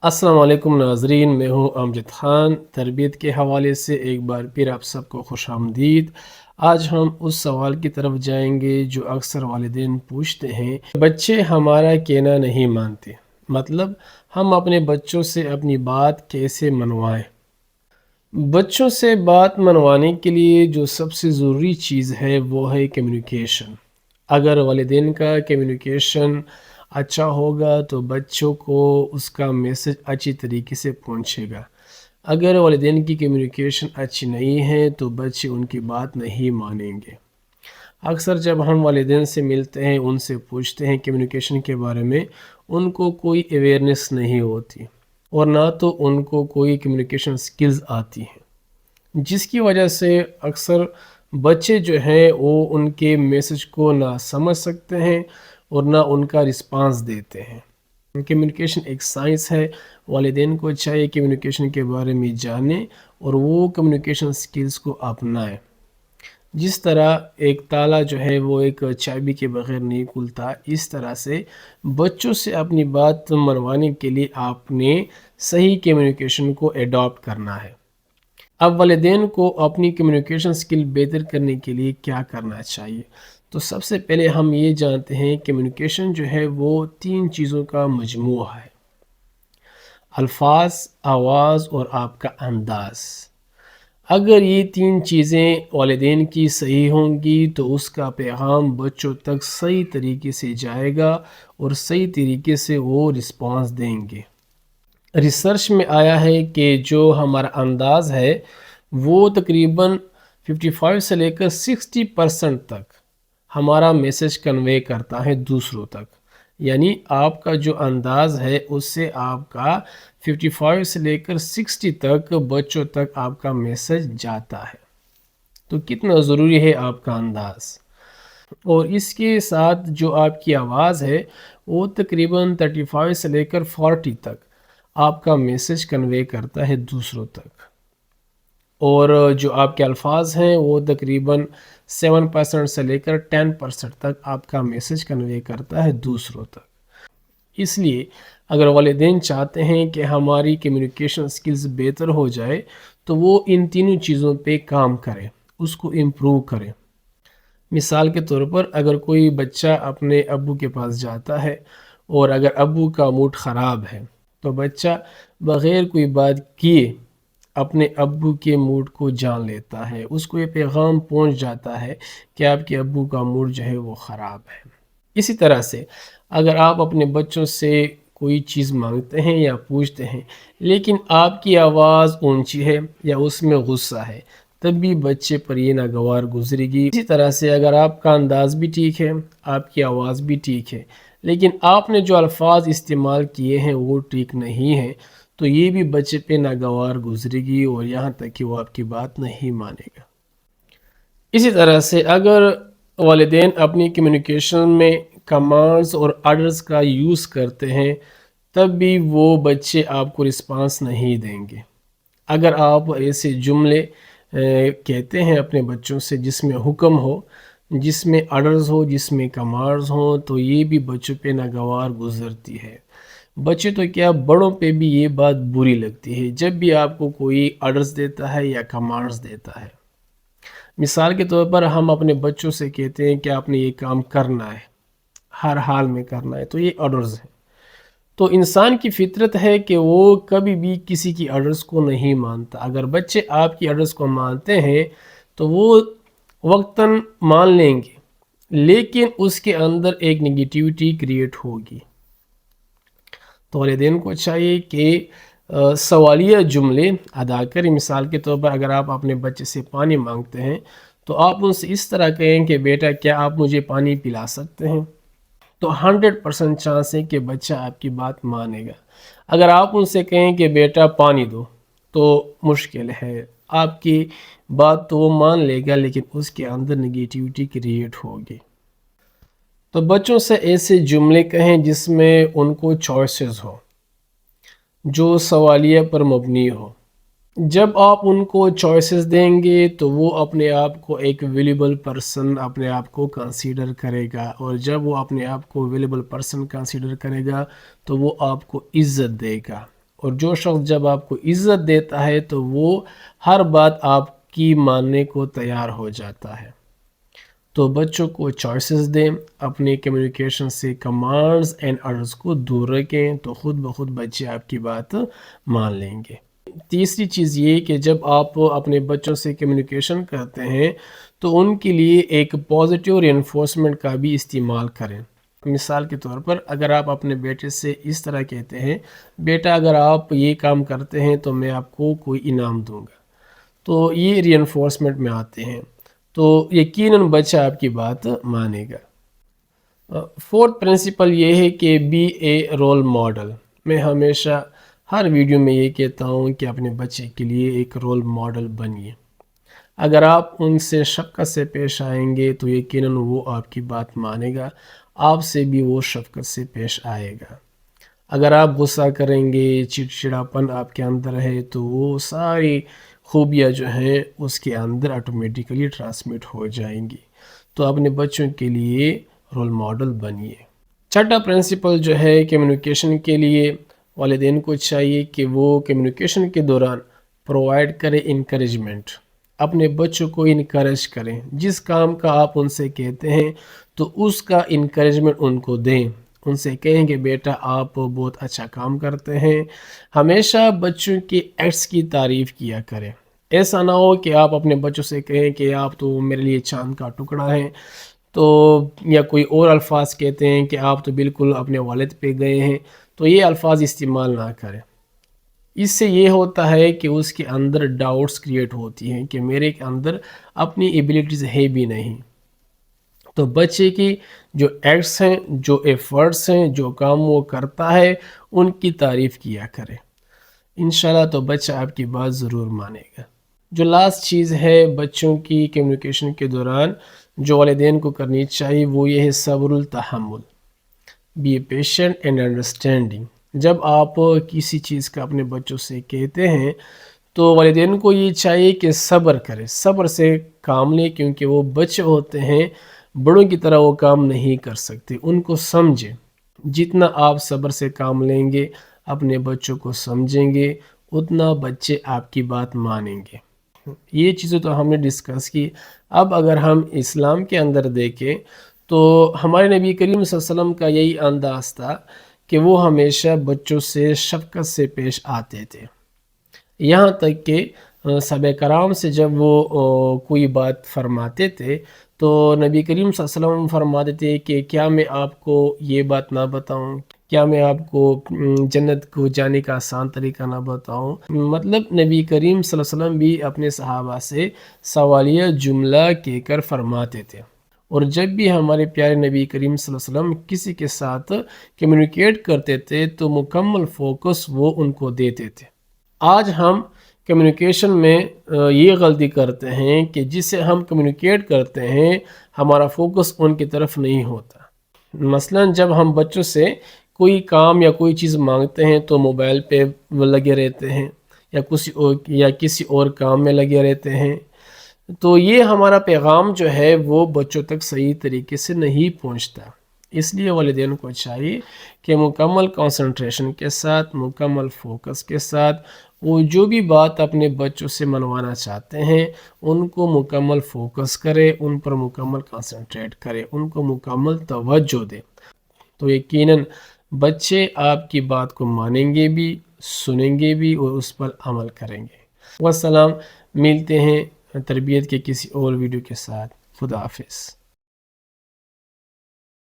السلام علیکم ناظرین، میں ہوں امجد خان۔ تربیت کے حوالے سے ایک بار پھر آپ سب کو خوش آمدید۔ آج ہم اس سوال کی طرف جائیں گے جو اکثر والدین پوچھتے ہیں، بچے ہمارا کہنا نہیں مانتے، مطلب ہم اپنے بچوں سے اپنی بات کیسے منوائیں؟ بچوں سے بات منوانے کے لیے جو سب سے ضروری چیز ہے وہ ہے کمیونیکیشن۔ اگر والدین کا کمیونیکیشن اچھا ہوگا تو بچوں کو اس کا میسج اچھی طریقے سے پہنچے گا۔ اگر والدین کی کمیونیکیشن اچھی نہیں ہے تو بچے ان کی بات نہیں مانیں گے۔ اکثر جب ہم والدین سے ملتے ہیں، ان سے پوچھتے ہیں کمیونیکیشن کے بارے میں، ان کو کوئی اویئرنیس نہیں ہوتی اور نہ تو ان کو کوئی کمیونیکیشن سکلز آتی ہیں، جس کی وجہ سے اکثر بچے جو ہیں وہ ان کے میسج کو نہ سمجھ سکتے ہیں اور نہ ان کا رسپانس دیتے ہیں۔ کمیونیکیشن ایک سائنس ہے، والدین کو چاہیے کمیونیکیشن کے بارے میں جانیں اور وہ کمیونیکیشن سکلز کو اپنائیں۔ جس طرح ایک تالا جو ہے وہ ایک چابی کے بغیر نہیں کھلتا، اس طرح سے بچوں سے اپنی بات منوانے کے لیے آپ نے صحیح کمیونیکیشن کو ایڈاپٹ کرنا ہے۔ اب والدین کو اپنی کمیونیکیشن سکل بہتر کرنے کے لیے کیا کرنا چاہیے؟ تو سب سے پہلے ہم یہ جانتے ہیں کمیونیکیشن جو ہے وہ 3 چیزوں کا مجموعہ ہے: الفاظ، آواز اور آپ کا انداز۔ اگر یہ 3 چیزیں والدین کی صحیح ہوں گی تو اس کا پیغام بچوں تک صحیح طریقے سے جائے گا اور صحیح طریقے سے وہ رسپانس دیں گے۔ ریسرچ میں آیا ہے کہ جو ہمارا انداز ہے وہ تقریباً 55 سے لے کر 60% تک ہمارا میسج کنوے کرتا ہے دوسروں تک۔ یعنی آپ کا جو انداز ہے اس سے آپ کا 55 سے لے کر 60 تک بچوں تک آپ کا میسج جاتا ہے۔ تو کتنا ضروری ہے آپ کا انداز؟ اور اس کے ساتھ جو آپ کی آواز ہے وہ تقریباً 35 سے لے کر 40 تک آپ کا میسج کنوے کرتا ہے دوسروں تک۔ اور جو آپ کے الفاظ ہیں وہ تقریباً 7% سے لے کر 10% تک آپ کا میسج کنوے کرتا ہے دوسروں تک۔ اس لیے اگر والدین چاہتے ہیں کہ ہماری کمیونیکیشن سکلز بہتر ہو جائے تو وہ ان تینوں چیزوں پہ کام کریں، اس کو امپروو کریں۔ مثال کے طور پر اگر کوئی بچہ اپنے ابو کے پاس جاتا ہے اور اگر ابو کا موڈ خراب ہے تو بچہ بغیر کوئی بات کیے اپنے ابو کے موڈ کو جان لیتا ہے، اس کو یہ پیغام پہنچ جاتا ہے کہ آپ کے ابو کا موڈ جو ہے وہ خراب ہے۔ اسی طرح سے اگر آپ اپنے بچوں سے کوئی چیز مانگتے ہیں یا پوچھتے ہیں لیکن آپ کی آواز اونچی ہے یا اس میں غصہ ہے، تب بھی بچے پر یہ ناگوار گزرے گی۔ اسی طرح سے اگر آپ کا انداز بھی ٹھیک ہے، آپ کی آواز بھی ٹھیک ہے، لیکن آپ نے جو الفاظ استعمال کیے ہیں وہ ٹھیک نہیں ہیں، تو یہ بھی بچے پہ ناگوار گزرے گی اور یہاں تک کہ وہ آپ کی بات نہیں مانے گا۔ اسی طرح سے اگر والدین اپنی کمیونیکیشن میں کمانڈز اور آرڈرز کا یوز کرتے ہیں تب بھی وہ بچے آپ کو رسپانس نہیں دیں گے۔ اگر آپ ایسے جملے کہتے ہیں اپنے بچوں سے جس میں حکم ہو، جس میں آرڈرز ہو، جس میں کمانڈز ہوں، تو یہ بھی بچوں پہ ناگوار گزرتی ہے۔ بچے تو کیا، بڑوں پہ بھی یہ بات بری لگتی ہے جب بھی آپ کو کوئی آرڈرز دیتا ہے یا کمانڈز دیتا ہے۔ مثال کے طور پر ہم اپنے بچوں سے کہتے ہیں کہ آپ نے یہ کام کرنا ہے، ہر حال میں کرنا ہے، تو یہ آرڈرز ہیں۔ تو انسان کی فطرت ہے کہ وہ کبھی بھی کسی کی آرڈرز کو نہیں مانتا۔ اگر بچے آپ کی آرڈرز کو مانتے ہیں تو وہ وقتاً مان لیں گے، لیکن اس کے اندر ایک نگیٹیوٹی کریٹ ہوگی۔ تو والدین کو چاہیے کہ سوالیہ جملے ادا کریں۔ مثال کے طور پر اگر آپ اپنے بچے سے پانی مانگتے ہیں تو آپ ان سے اس طرح کہیں کہ بیٹا کیا آپ مجھے پانی پلا سکتے ہیں؟ تو 100% چانس ہے کہ بچہ آپ کی بات مانے گا۔ اگر آپ ان سے کہیں کہ بیٹا پانی دو تو مشکل ہے، آپ کی بات تو وہ مان لے گا لیکن اس کے اندر نگیٹیوٹی کریٹ ہوگی۔ تو بچوں سے ایسے جملے کہیں جس میں ان کو چوائسز ہو، جو سوالیہ پر مبنی ہو۔ جب آپ ان کو چوائسز دیں گے تو وہ اپنے آپ کو ایک ویلیبل پرسن اپنے آپ کو کنسیڈر کرے گا، اور جب وہ اپنے آپ کو ویلیبل پرسن کنسیڈر کرے گا تو وہ آپ کو عزت دے گا۔ اور جو شخص جب آپ کو عزت دیتا ہے تو وہ ہر بات آپ کی ماننے کو تیار ہو جاتا ہے۔ تو بچوں کو چوائسز دیں، اپنے کمیونیکیشن سے کمانڈز اینڈ آرڈرز کو دور رکھیں، تو خود بخود بچے آپ کی بات مان لیں گے۔ تیسری چیز یہ کہ جب آپ اپنے بچوں سے کمیونیکیشن کرتے ہیں تو ان کے لیے ایک پازیٹیو ری انفورسمنٹ کا بھی استعمال کریں۔ مثال کے طور پر اگر آپ اپنے بیٹے سے اس طرح کہتے ہیں، بیٹا اگر آپ یہ کام کرتے ہیں تو میں آپ کو کوئی انعام دوں گا، تو یہ ری انفورسمنٹ میں آتے ہیں، تو یقیناً بچہ آپ کی بات مانے گا۔ فورتھ پرنسپل یہ ہے کہ بی اے رول ماڈل۔ میں ہمیشہ ہر ویڈیو میں یہ کہتا ہوں کہ اپنے بچے کے لیے ایک رول ماڈل بنیے۔ اگر آپ ان سے شفقت سے پیش آئیں گے تو یقیناً وہ آپ کی بات مانے گا، آپ سے بھی وہ شفقت سے پیش آئے گا۔ اگر آپ غصہ کریں گے، چڑچڑاپن آپ کے اندر ہے، تو وہ ساری خوبیاں جو ہیں اس کے اندر آٹومیٹیکلی ٹرانسمٹ ہو جائیں گی۔ تو اپنے بچوں کے لیے رول ماڈل بنیے۔ چھٹا پرنسپل جو ہے کمیونیکیشن کے لیے، والدین کو چاہیے کہ وہ کمیونیکیشن کے دوران پرووائڈ کرے انکریجمنٹ، اپنے بچوں کو انکریج کریں۔ جس کام کا آپ ان سے کہتے ہیں تو اس کا انکریجمنٹ ان کو دیں، ان سے کہیں کہ بیٹا آپ بہت اچھا کام کرتے ہیں۔ ہمیشہ بچوں کے ایکٹس کی تعریف کیا کریں۔ ایسا نہ ہو کہ آپ اپنے بچوں سے کہیں کہ آپ تو میرے لیے چاند کا ٹکڑا ہیں، تو یا کوئی اور الفاظ کہتے ہیں کہ آپ تو بالکل اپنے والد پہ گئے ہیں، تو یہ الفاظ استعمال نہ کریں۔ اس سے یہ ہوتا ہے کہ اس کے اندر ڈاؤٹس کریٹ ہوتی ہیں کہ میرے اندر اپنی ایبیلٹیز ہے بھی نہیں۔ تو بچے کی جو ایکٹس ہیں، جو ایفرٹس ہیں، جو کام وہ کرتا ہے، ان کی تعریف کیا کرے۔ انشاءاللہ تو بچہ آپ کی بات ضرور مانے گا۔ جو لاسٹ چیز ہے بچوں کی کمیونیکیشن کے دوران جو والدین کو کرنی چاہیے، وہ یہ ہے صبر التحمل، بی پیشنٹ اینڈ انڈرسٹینڈنگ۔ جب آپ کسی چیز کا اپنے بچوں سے کہتے ہیں تو والدین کو یہ چاہیے کہ صبر کرے، صبر سے کام لیں، کیونکہ وہ بچے ہوتے ہیں، بڑوں کی طرح وہ کام نہیں کر سکتے۔ ان کو سمجھیں، جتنا آپ صبر سے کام لیں گے، اپنے بچوں کو سمجھیں گے، اتنا بچے آپ کی بات مانیں گے۔ یہ چیزیں تو ہم نے ڈسکس کی۔ اب اگر ہم اسلام کے اندر دیکھیں تو ہمارے نبی کریم صلی اللہ علیہ وسلم کا یہی انداز تھا کہ وہ ہمیشہ بچوں سے شفقت سے پیش آتے تھے، یہاں تک کہ صحابہ کرام سے جب وہ کوئی بات فرماتے تھے تو نبی کریم صلی اللہ علیہ وسلم فرماتے تھے کہ کیا میں آپ کو یہ بات نہ بتاؤں، کیا میں آپ کو جنت کو جانے کا آسان طریقہ نہ بتاؤں۔ مطلب نبی کریم صلی اللہ علیہ وسلم بھی اپنے صحابہ سے سوالیہ جملہ کہہ کر فرماتے تھے، اور جب بھی ہمارے پیارے نبی کریم صلی اللہ علیہ وسلم کسی کے ساتھ کمیونیکیٹ کرتے تھے تو مکمل فوکس وہ ان کو دیتے تھے۔ آج ہم کمیونیکیشن میں یہ غلطی کرتے ہیں کہ جس سے ہم کمیونیکیٹ کرتے ہیں ہمارا فوکس ان کی طرف نہیں ہوتا۔ مثلا جب ہم بچوں سے کوئی کام یا کوئی چیز مانگتے ہیں تو موبائل پہ وہ لگے رہتے ہیں یا کسی اور کام میں لگے رہتے ہیں، تو یہ ہمارا پیغام جو ہے وہ بچوں تک صحیح طریقے سے نہیں پہنچتا۔ اس لیے والدین کو چاہیے کہ مکمل کنسنٹریشن کے ساتھ، مکمل فوکس کے ساتھ وہ جو بھی بات اپنے بچوں سے منوانا چاہتے ہیں ان کو مکمل فوکس کرے، ان پر مکمل کنسنٹریٹ کرے، ان کو مکمل توجہ دے، تو یقیناً بچے آپ کی بات کو مانیں گے بھی، سنیں گے بھی اور اس پر عمل کریں گے۔ والسلام، ملتے ہیں تربیت کے کسی اور ویڈیو کے ساتھ۔ خدا حافظ۔